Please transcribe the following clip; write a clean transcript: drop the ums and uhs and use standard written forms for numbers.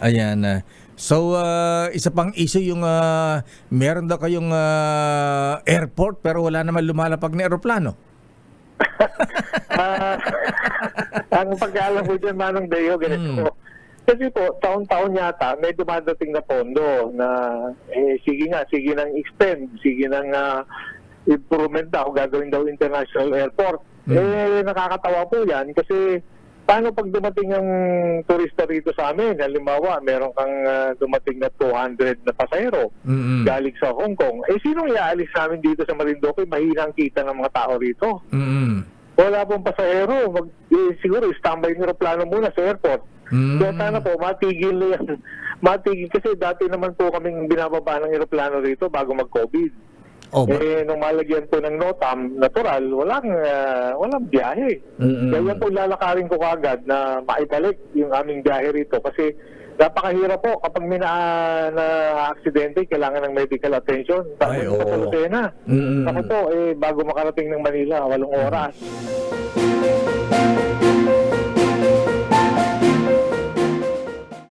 Ayan. So, isa pang issue yung meron daw kayong airport pero wala naman lumalapag na eroplano. Ah, ang pag-aalam mo dyan, Manong Deo, ganito. Kasi po, taon-taon yata, may dumadating na pondo na, sige nang extend, sige nang improvement daw, gagawin daw international airport. Nakakatawa po yan kasi paano pag dumating ang turista rito sa amin? Halimbawa, meron kang dumating na 200 na pasahero galing sa Hong Kong. Sinong iaalis namin dito sa Marinduque? Mahinang kita ng mga tao rito. Wala pong pasahero. Siguro, standby ng aeroplano muna sa airport. Kaya sana po, matigil yan. Matigil kasi dati naman po kaming binababa ng aeroplano rito bago mag-COVID. Nung malagyan po ng NOTAM, natural, walang biyahe. Kaya po lalakarin ko kagad na maibalik yung aming biyahe rito kasi napakahirap po kapag may na-aksidente, kailangan ng medical attention. Tapos sa Lucena. Ako po, bago makarating ng Manila, 8 oras.